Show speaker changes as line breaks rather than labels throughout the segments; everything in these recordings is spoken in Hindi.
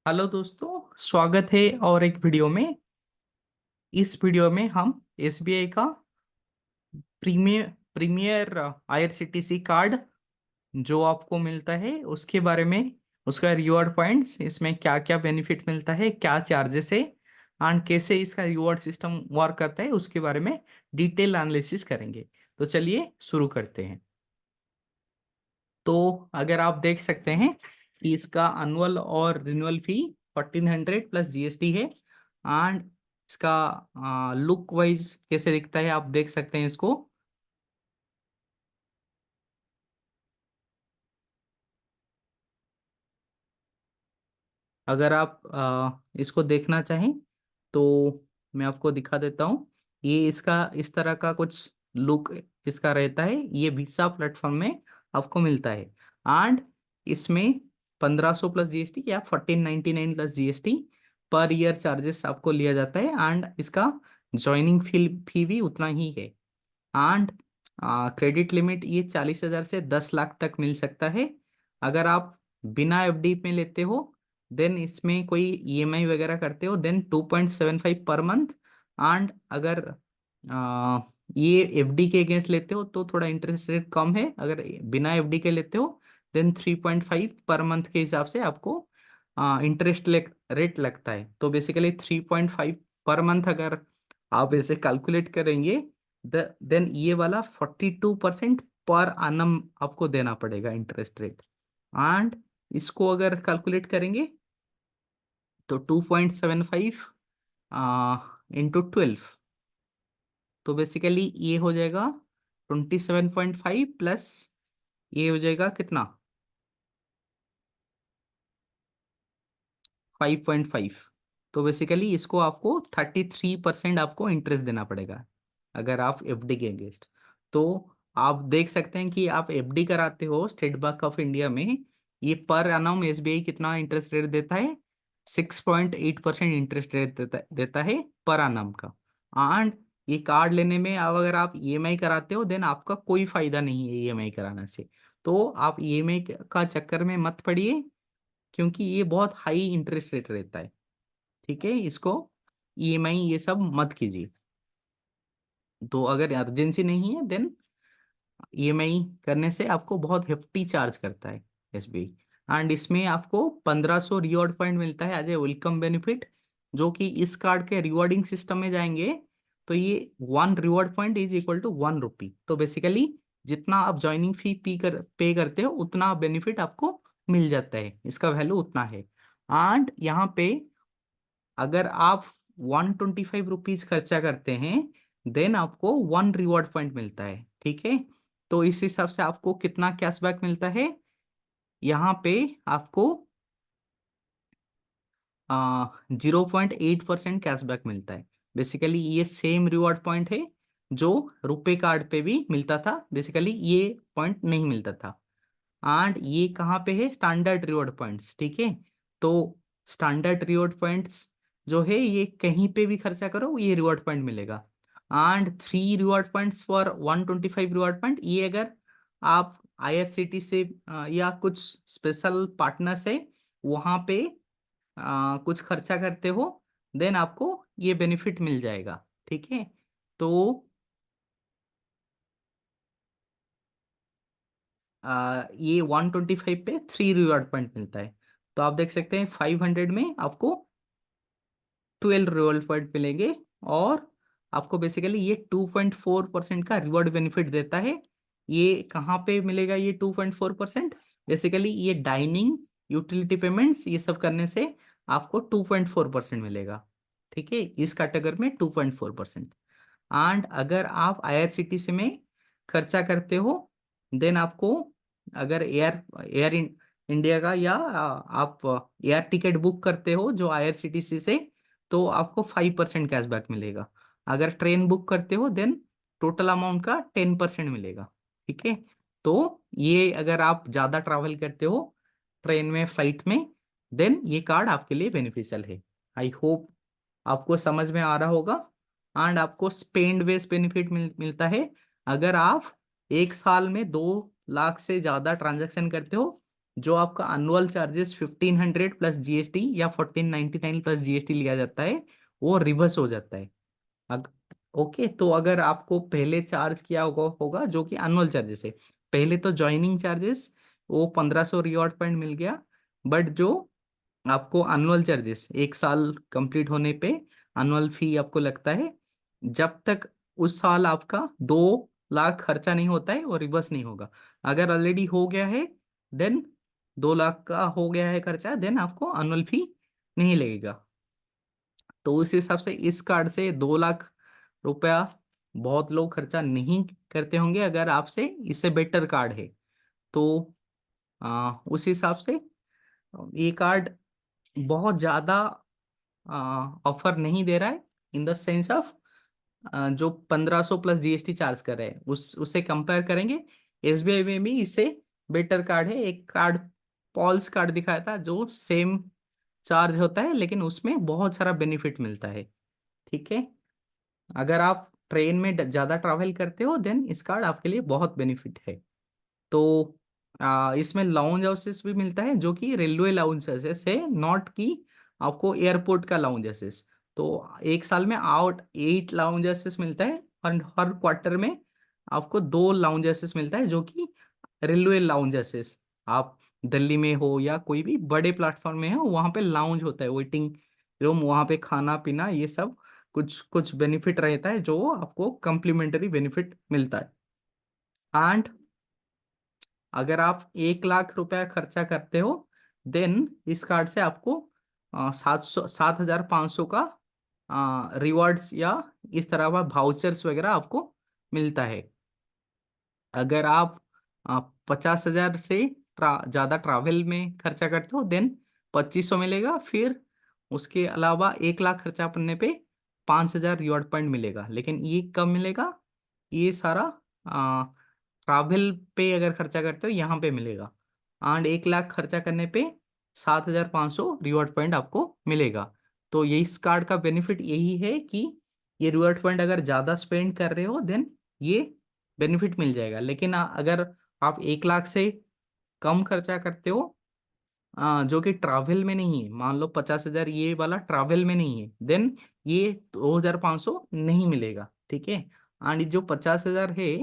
हेलो दोस्तों, स्वागत है और एक वीडियो में। इस वीडियो में हम एसबीआई का प्रीमियर प्रीमियर आईआरसीटीसी कार्ड जो आपको मिलता है उसके बारे में, उसका रिवॉर्ड पॉइंट्स, इसमें क्या क्या बेनिफिट मिलता है, क्या चार्जेस है एंड कैसे इसका रिवॉर्ड सिस्टम वर्क करता है, उसके बारे में डिटेल एनालिसिस करेंगे। तो चलिए शुरू करते हैं। तो अगर आप देख सकते हैं कि इसका एनुअल और रिन्यूअल फी 1400 प्लस जीएसटी है। एंड इसका लुक वाइज कैसे दिखता है आप देख सकते हैं इसको। अगर आप इसको देखना चाहें तो मैं आपको दिखा देता हूँ। ये इसका इस तरह का कुछ लुक इसका रहता है। ये वीसा प्लेटफॉर्म में आपको मिलता है। एंड इसमें 1500 प्लस जीएसटी या 1499 plus GST per year charges आपको लिया जाता है। एंड इसका ज्वाइनिंग फी भी उतना ही है। एंड क्रेडिट लिमिट ये 40,000 से 10 लाख तक मिल सकता है। अगर आप बिना एफडी में लेते हो देन इसमें कोई ईएमआई वगैरह करते हो देन 2.75 पर मंथ। एंड अगर ये एफडी के अगेंस्ट लेते हो तो थोड़ा इंटरेस्ट रेट कम है। अगर बिना एफडी के लेते हो देन 3.5 पर मंथ के हिसाब से आपको इंटरेस्ट रेट लगता है। तो बेसिकली 3.5 पर मंथ अगर आप इसे कैलकुलेट करेंगे देन ये वाला 42% पर annum आपको देना पड़ेगा इंटरेस्ट रेट। एंड इसको अगर कैलकुलेट करेंगे तो 2.75 इंटू 12, तो बेसिकली ये हो जाएगा 27.5 प्लस ये हो जाएगा कितना 5.5। तो बेसिकली इसको आपको 33% आपको इंटरेस्ट देना पड़ेगा अगर आप एफडी के अगेंस्ट। तो आप देख सकते हैं कि आप एफडी कराते हो स्टेट बैंक ऑफ इंडिया में, ये पर एनम एसबीआई कितना इंटरेस्ट रेट देता है, 6.8% इंटरेस्ट रेट देता है पर एनम का। एंड ये कार्ड लेने में अब अगर आप ईएमआई कराते हो देन आपका कोई फायदा नहीं है ईएमआई कराने से। तो आप ईएमआई का चक्कर में मत पड़िए क्योंकि ये बहुत हाई इंटरेस्ट रेट रहता है। ठीक है, इसको ईएमआई ये सब मत कीजिए। तो अगर अर्जेंसी नहीं है देन ईएमआई करने से आपको बहुत हेफ्टी चार्ज करता है एसबीआई। एंड इसमें आपको 1500 रिवॉर्ड पॉइंट मिलता है एज ए वेलकम बेनिफिट, जो कि इस कार्ड के रिवॉर्डिंग सिस्टम में जाएंगे तो ये 1 reward point is equal to 1 rupee. तो बेसिकली जितना आप ज्वाइनिंग फी पे करते हो उतना बेनिफिट आपको मिल जाता है, इसका वैल्यू उतना है। एंड यहाँ पे अगर आप 125 रुपीज खर्चा करते हैं देन आपको 1 रिवॉर्ड पॉइंट मिलता है। ठीक है, तो इस हिसाब से आपको कितना कैशबैक मिलता है, यहाँ पे आपको 0.8% कैशबैक मिलता है। बेसिकली ये सेम रिवॉर्ड पॉइंट है जो रुपे कार्ड पे भी मिलता था, बेसिकली ये पॉइंट नहीं मिलता था। एंड ये कहाँ पे है, स्टैंडर्ड रिवॉर्ड पॉइंट्स। ठीक है, तो स्टैंडर्ड रिवॉर्ड पॉइंट्स जो है ये कहीं पे भी खर्चा करो ये रिवॉर्ड पॉइंट मिलेगा। And 3 reward points for 125 reward point, ये अगर आप आईआरसीटी से या कुछ स्पेशल पार्टनर से वहाँ पे कुछ खर्चा करते हो देन आपको ये बेनिफिट मिल जाएगा। ठीक है, तो ये 125 पे 3 रिवॉर्ड पॉइंट मिलता है। तो आप देख सकते हैं 500 में आपको 12 रिवॉर्ड पॉइंट मिलेंगे। और आपको बेसिकली ये 2.4% का रिवॉर्ड बेनिफिट देता है। ये कहाँ पे मिलेगा ये 2.4%, बेसिकली ये डाइनिंग, यूटिलिटी पेमेंट्स ये सब करने से आपको 2.4% मिलेगा। ठीक है, इस कैटेगरी में 2.4%। एंड अगर आप आईआरसीटीसी में खर्चा करते हो देन आपको, अगर एयर एयर इंडिया का या आप एयर टिकट बुक करते हो जो आईआरसीटीसी से, तो आपको 5% कैशबैक मिलेगा। अगर ट्रेन बुक करते हो देन टोटल अमाउंट का 10% मिलेगा। ठीक है, तो ये अगर आप ज़्यादा ट्रैवल करते हो ट्रेन में, फ्लाइट में, देन ये कार्ड आपके लिए बेनिफिशियल है। आई होप आपको समझ में आ रहा होगा। एंड आपको स्पेंड बेस्ड बेनिफिट मिलता है। अगर आप एक साल में 2 लाख से ज़्यादा ट्रांजैक्शन करते हो जो आपका एनुअल चार्जेस 1500 प्लस जीएसटी या 1499 प्लस जीएसटी लिया जाता है, वो रिवर्स हो जाता है। अग, ओके, तो अगर आपको पहले चार्ज किया होगा जो कि एनुअल चार्जेस है, पहले तो ज्वाइनिंग चार्जेस वो 1500 रिवॉर्ड पॉइंट मिल गया। बट जो आपको एनुअल चार्जेस 1 साल कंप्लीट होने पे एनुअल फी आपको लगता है, जब तक उस साल आपका 2 लाख खर्चा नहीं होता है वो रिवर्स नहीं होगा। अगर ऑलरेडी हो गया है, देन 2 लाख का हो गया है खर्चा, देन आपको एनुअल फी नहीं लगेगा। तो उस हिसाब से इस कार्ड से 2 लाख रुपया बहुत लोग खर्चा नहीं करते होंगे। अगर आपसे इससे बेटर कार्ड है तो उस हिसाब से ये कार्ड बहुत ज़्यादा ऑफर नहीं दे रहा है, इन द सेंस ऑफ जो 1500 प्लस जीएसटी चार्ज कर रहे हैं उससे कंपेयर करेंगे। एसबीआई में भी इससे बेटर कार्ड है। एक कार्ड पॉल्स कार्ड दिखाया था जो सेम चार्ज होता है लेकिन उसमें बहुत सारा बेनिफिट मिलता है। ठीक है, अगर आप ट्रेन में ज़्यादा ट्रैवल करते हो देन इस कार्ड आपके लिए बहुत बेनिफिट है। तो इसमें लाउंज हाउसेस भी मिलता है जो कि रेलवे लाउंज हाउसेस है, नॉट कि आपको एयरपोर्ट का लाउंज हाउसेस। तो 1 साल में आउट 8 लाउंज हाउसेस मिलता है, और हर क्वार्टर में आपको 2 लाउंज हाउसेस मिलता है जो कि रेलवे लाउंज हाउसेस। आप दिल्ली में हो या कोई भी बड़े प्लेटफॉर्म में हो, वहाँ पे लाउंज होता है, वेटिंग रूम, वहाँ पे खाना पीना ये सब कुछ कुछ बेनिफिट रहता है जो आपको कम्प्लीमेंट्री बेनिफिट मिलता है। एंड अगर आप 1 लाख रुपया खर्चा करते हो देन इस कार्ड से आपको 7,500 का रिवॉर्ड्स या इस तरह का भाउचर्स वगैरह आपको मिलता है। अगर आप 50,000 से ज़्यादा ट्रैवल में खर्चा करते हो देन 2500 मिलेगा। फिर उसके अलावा 1 लाख खर्चा करने पे 5,000 रिवॉर्ड पॉइंट मिलेगा। लेकिन ये कब मिलेगा? ये सारा ट्रैवल पे अगर खर्चा करते हो यहाँ पे मिलेगा। एंड 1 लाख खर्चा करने पे 7,500 रिवॉर्ड पॉइंट आपको मिलेगा। तो ये इस कार्ड का बेनिफिट यही है कि ये रिवॉर्ड पॉइंट अगर ज़्यादा स्पेंड कर रहे हो देन ये बेनिफिट मिल जाएगा। लेकिन अगर आप 1 लाख से कम खर्चा करते हो जो कि ट्रैवल में नहीं है, मान लो 50,000 ये वाला ट्रैवल में नहीं है, देन ये 2,500 नहीं मिलेगा। ठीक है, एंड जो 50,000 है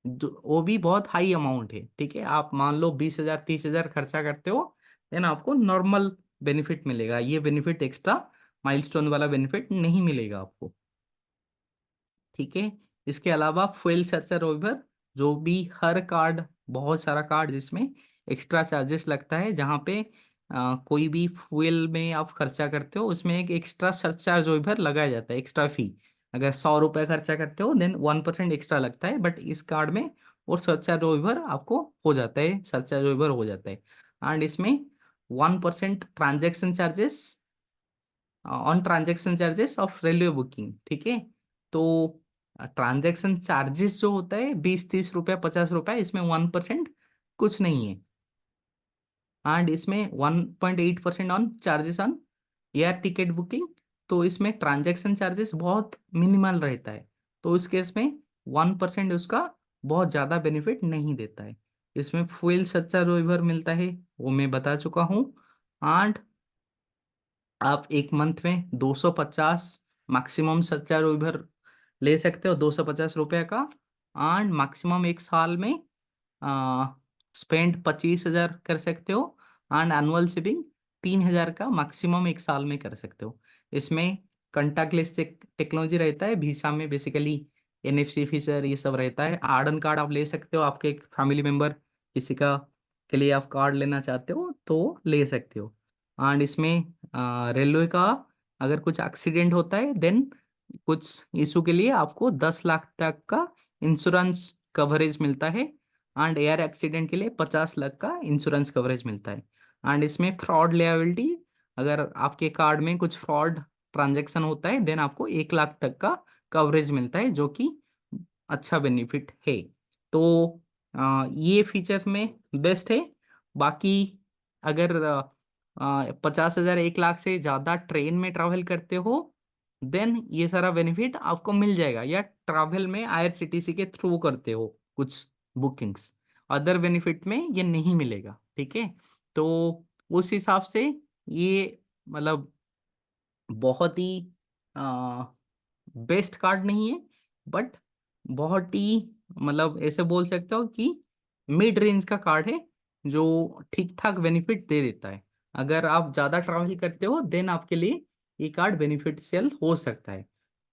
वो भी बहुत हाई अमाउंट है। ठीक है, आप मान लो 20,000 30,000 खर्चा करते हो देन आपको नॉर्मल बेनिफिट मिलेगा, ये बेनिफिट एक्स्ट्रा माइलस्टोन वाला बेनिफिट नहीं मिलेगा आपको। ठीक है, इसके अलावा फ्यूल सर्चर वेवर, जो भी हर कार्ड, बहुत सारा कार्ड जिसमें एक्स्ट्रा चार्जेस लगता है, जहाँ पे कोई भी फ्यूल में आप खर्चा करते हो उसमें एक एक्स्ट्रा सरचार्ज वेवर लगाया जाता है, एक्स्ट्रा फी। अगर 100 रुपये खर्चा करते हो देन 1% एक्स्ट्रा लगता है, बट इस कार्ड में और सरचार्ज वेवर आपको हो जाता है, सरचार्ज वेवर हो जाता है। एंड इसमें 1% transaction charges on transaction charges of railway booking. ठीक है, तो ट्रांजैक्शन चार्जेस जो होता है 20 30 रुपया 50 रुपया, इसमें 1% कुछ नहीं है। एंड इसमें 1.8% on charges on air ticket booking. तो इसमें ट्रांजैक्शन चार्जेस बहुत मिनिमल रहता है, तो इस केस में 1% उसका बहुत ज़्यादा बेनिफिट नहीं देता है। इसमें फ्यूल सरचार्ज वेवर मिलता है, वो मैं बता चुका हूँ। एंड आप एक मंथ में 250 मैक्सिमम सरचार्ज उबर ले सकते हो, 250 रुपये का। एंड मैक्सिमम 1 साल में स्पेंड 25,000 कर सकते हो। एंड एनुअल सेविंग 3,000 का मैक्सिमम 1 साल में कर सकते हो। इसमें कंटैक्टलेस टेक्नोलॉजी रहता है वीसा में, बेसिकली एनएफसी फीचर ये सब रहता है। आर्डन कार्ड आप ले सकते हो, आपके एक फैमिली मेम्बर किसी का के लिए आप कार्ड लेना चाहते हो तो ले सकते हो। एंड इसमें रेलवे का अगर कुछ एक्सीडेंट होता है देन कुछ इशू के लिए आपको 10 लाख तक का इंश्योरेंस कवरेज मिलता है। एंड एयर एक्सीडेंट के लिए 50 लाख का इंश्योरेंस कवरेज मिलता है। एंड इसमें फ्रॉड लेबिलिटी, अगर आपके कार्ड में कुछ फ्रॉड ट्रांजैक्शन होता है देन आपको 1 लाख तक का कवरेज मिलता है, जो कि अच्छा बेनिफिट है। तो ये फीचर में बेस्ट है। बाकी अगर 50,000 1 लाख से ज़्यादा ट्रेन में ट्रैवल करते हो देन ये सारा बेनिफिट आपको मिल जाएगा, या ट्रैवल में आईआरसीटीसी के थ्रू करते हो कुछ बुकिंग्स, अदर बेनिफिट में ये नहीं मिलेगा, ठीक है। तो उस हिसाब से ये मतलब बहुत ही बेस्ट कार्ड नहीं है, बट बहुत ही मतलब ऐसे बोल सकते हो कि मिड रेंज का कार्ड है, जो ठीक ठाक बेनिफिट दे देता है। अगर आप ज़्यादा ट्रैवल करते हो देन आपके लिए ये कार्ड बेनिफिशियल हो सकता है।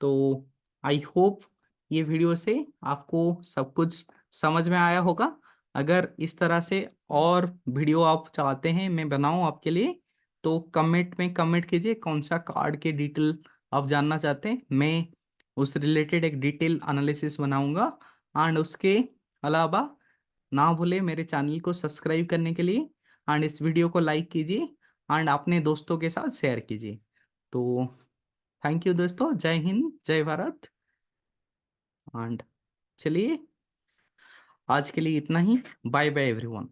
तो आई होप ये वीडियो से आपको सब कुछ समझ में आया होगा। अगर इस तरह से और वीडियो आप चाहते हैं मैं बनाऊं आपके लिए, तो कमेंट में कमेंट कीजिए कौन सा कार्ड के डिटेल आप जानना चाहते हैं, मैं उस रिलेटेड एक डिटेल एनालिसिस बनाऊंगा। एंड उसके अलावा ना भूले मेरे चैनल को सब्सक्राइब करने के लिए, एंड इस वीडियो को लाइक कीजिए एंड अपने दोस्तों के साथ शेयर कीजिए। तो थैंक यू दोस्तों, जय हिंद जय भारत। एंड चलिए आज के लिए इतना ही, बाय बाय एवरीवन।